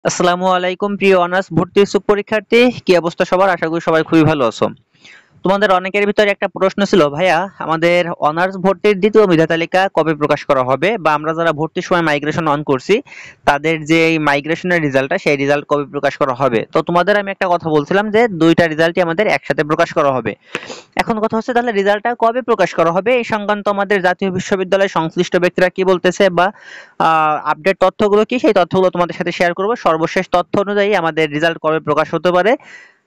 আসসালামু আলাইকুম প্রিয় অনার্স ভর্তি ইচ্ছুক পরীক্ষার্থী, কি অবস্থা সবার? আশা করি সবাই খুবই ভালো আছো। তোমাদের অনেকের ভিতরে একটা প্রশ্ন ছিল, ভাইয়া আমাদের অনার্স ভর্তির দ্বিতীয় মেধা তালিকা কবে প্রকাশ করা হবে, বা আমরা যারা ভর্তির সময় মাইগ্রেশন অন করছি তাদের যে এই মাইগ্রেশনের রেজাল্টটা সেই রেজাল্ট কবে প্রকাশ করা হবে। তো তোমাদের আমি একটা কথা বলছিলাম যে দুইটা রেজাল্টই আমাদের একসাথে প্রকাশ করা হবে। এখন কথা হচ্ছে তাহলে রেজাল্টটা কবে প্রকাশ করা হবে এই সংক্রান্ত আমাদের জাতীয় বিশ্ববিদ্যালয়ের সংশ্লিষ্ট ব্যক্তিরা কি বলতেছে বা আপডেট তথ্যগুলো কি, সেই তথ্যগুলো তোমাদের সাথে শেয়ার করব। সর্বশেষ তথ্য অনুযায়ী আমাদের রেজাল্ট কবে প্রকাশ হতে পারে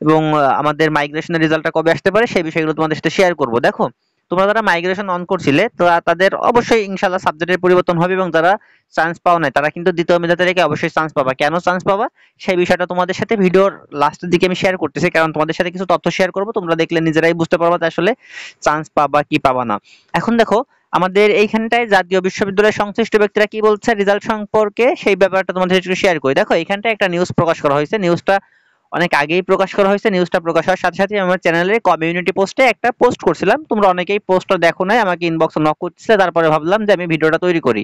এবং আমাদের মাইগ্রেশনের রেজাল্টটা কবে আসতে পারে সেই বিষয়গুলো তোমাদের সাথে শেয়ার করব। দেখো, তোমরা যারা মাইগ্রেশন অন করছিলে তো তাদের অবশ্যই ইনশাআল্লাহ সাবজেক্টের পরিবর্তন হবে, এবং যারা চান্স পাও নাই তারা কিন্তু দ্বিতীয় মেধা তালিকায় অবশ্যই চান্স পাবা। কেন চান্স পাবা সেই বিষয়টা তোমাদের সাথে ভিডিওর লাস্টের দিকে আমি শেয়ার করতেছি, কারণ তোমাদের সাথে কিছু তথ্য শেয়ার করব, তোমরা দেখলে নিজেরাই বুঝতে পারবা যে আসলে চান্স পাবা কি পাবা না। এখন দেখো, আমাদের এইখানটায় জাতীয় বিশ্ববিদ্যালয়ের সংশ্লিষ্ট ব্যক্তিরা কি বলছে রেজাল্ট সম্পর্কে সেই ব্যাপারটা তোমাদের সাথে শেয়ার করি। দেখো, এখানটায় একটা নিউজ প্রকাশ করা হয়েছে, নিউজটা অনেক আগেই প্রকাশ করা হয়েছে। নিউজটা প্রকাশ হওয়ার সাথে সাথে আমার চ্যানেলের কমিউনিটি পোস্টে একটা পোস্ট করছিলাম, তোমরা অনেকেই পোস্টটা দেখো নাই, আমাকে ইনবক্সে নক করতেছে, তারপরে ভাবলাম যে আমি ভিডিওটা তৈরি করি।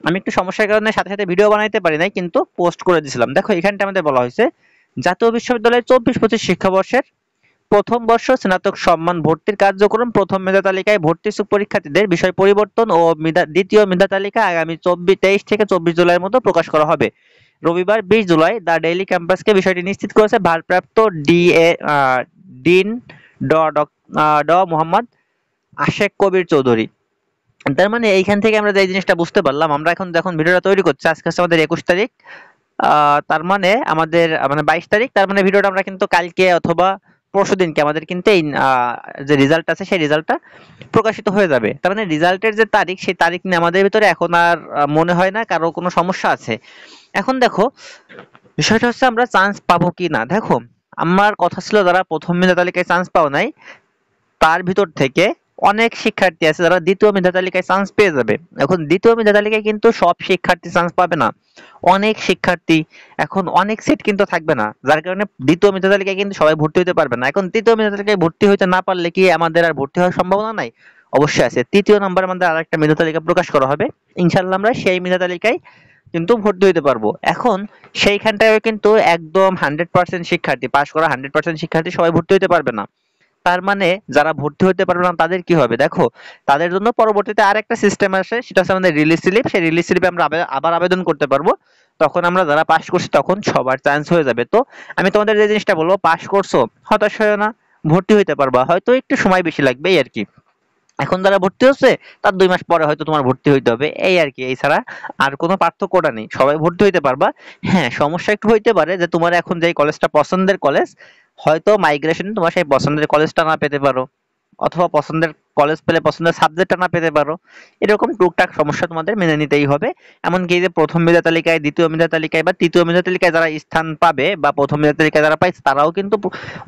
আমি একটু সমস্যার কারণে সাথে সাথে ভিডিও বানাইতে পারি নাই, কিন্তু পোস্ট করে দিয়েছিলাম। দেখো, এখানটা আমাদের বলা হয়েছে জাতীয় বিশ্ববিদ্যালয়ের 24-25 শিক্ষাবর্ষের প্রথম বর্ষ স্নাতক সম্মান ভর্তির কার্যক্রম প্রথম মেধা তালিকায় ভর্তি ইচ্ছুক পরীক্ষার্থীদের বিষয় পরিবর্তন ও দ্বিতীয় মেধা তালিকা আগামী 23 থেকে 24 জুলাইয়ের মধ্যে প্রকাশ করা হবে। রবিবার 20 জুলাই দ্য ডেইলি ক্যাম্পাসকে বিষয়টি নিশ্চিত করেছে ভারপ্রাপ্ত ডিন মোহাম্মদ আশেক কবির চৌধুরী। তার মানে এইখান থেকে আমরা যে জিনিসটা বুঝতে পারলাম, আমরা এখন যখন ভিডিওটা তৈরি করছি আজকে হচ্ছে আমাদের 21 তারিখ, তার মানে আমাদের মানে 22 তারিখ, তার মানে ভিডিওটা আমরা কিন্তু কালকে অথবা পরশুদিনকে আমাদের কিন্তু এই যে রেজাল্ট আছে সেই রেজাল্টটা প্রকাশিত হয়ে যাবে। তার মানে রেজাল্টের যে তারিখ সেই তারিখ নিয়ে আমাদের ভিতরে এখন আর মনে হয় না কারো কোনো সমস্যা আছে। এখন দেখো, বিষয়টা হচ্ছে আমরা চান্স পাবো কি না। দেখো, আমার কথা ছিল যারা প্রথম মেধা তালিকায় চান্স পাও নাই তার ভিতর থেকে অনেক শিক্ষার্থী আছে যারা দ্বিতীয় মেধা তালিকায় চান্স পেয়ে যাবে। এখন দ্বিতীয় মেধা তালিকায় কিন্তু সব শিক্ষার্থী চান্স পাবে না, অনেক শিক্ষার্থী, এখন অনেক সিট কিন্তু থাকবে না, যার কারণে দ্বিতীয় মেধা তালিকায় কিন্তু সবাই ভর্তি হতে পারবে না। এখন তৃতীয় মেধা তালিকায় ভর্তি হতে না পারলে কি আমাদের আর ভর্তি হওয়ার সম্ভাবনা নাই? অবশ্যই আছে। তৃতীয় নম্বরে আমাদের আরেকটা মেধা তালিকা প্রকাশ করা হবে, ইনশাল্লাহ আমরা সেই মেধা তালিকায় কিন্তু ভর্তি হতে পারবো। এখন সেইখানটায় কিন্তু একদম 100% শিক্ষার্থী পাশ করা, 100% শিক্ষার্থী সবাই ভর্তি হতে পারবে না। তার মানে যারা ভর্তি হতে পারবে না তাদের কি হবে? দেখো, তাদের জন্য পরবর্তীতে আরেকটা সিস্টেম আসে, সেটা হচ্ছে আমাদের রিলিজ স্লিপ। সেই রিলিজ স্লিপে আমরা আবার আবেদন করতে পারবো। তখন আমরা যারা পাস করছি তখন সবার চান্স হয়ে যাবে। তো আমি তোমাদের যে জিনিসটা বলবো, পাস করছো হতাশ হয়েও না, ভর্তি হইতে পারবা, হয়তো একটু সময় বেশি লাগবে এই আর কি। এখন যারা ভর্তি হচ্ছে তার 2 মাস পরে হয়তো তোমার ভর্তি হইতে হবে এই আর কি, এছাড়া আর কোনো পার্থক্যটা নেই, সবাই ভর্তি হইতে পারবা। হ্যাঁ, সমস্যা একটু হইতে পারে যে তোমার এখন যেই কলেজটা পছন্দের কলেজ, হয়তো মাইগ্রেশন তোমার সেই পছন্দের কলেজটা না পেতে পারো, অথবা পছন্দের কলেজ পেলে পছন্দের সাবজেক্টটা না পেতে পারো। এরকম টুকটাক সমস্যা তোমাদের মেনে নিতেই হবে। এমনকি এই যে প্রথম মেধা তালিকায়, দ্বিতীয় মেধা তালিকায় বা তৃতীয় মেধা তালিকায় যারা স্থান পাবে বা প্রথম মেধা তালিকায় যারা পাইছে তারাও কিন্তু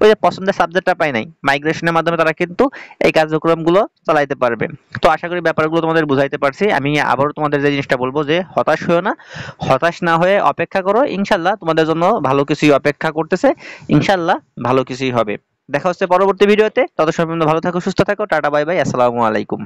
ওই যে পছন্দের সাবজেক্টটা পায় নাই, মাইগ্রেশনের মাধ্যমে তারা কিন্তু এই কার্যক্রমগুলো চালাইতে পারবে। তো আশা করি ব্যাপারগুলো তোমাদের বুঝাইতে পারছি। আমি আবারও তোমাদের যে জিনিসটা বলবো যে হতাশ হয়েও না, হতাশ না হয়ে অপেক্ষা করো, ইনশাল্লাহ তোমাদের জন্য ভালো কিছুই অপেক্ষা করতেছে, ইনশাল্লাহ ভালো কিছুই হবে। দেখা হচ্ছে পরবর্তী ভিডিওতে, তত সময় পর্যন্ত ভালো থাকো, সুস্থ থাকো, টাটা বাই বাই, আসসালামু আলাইকুম।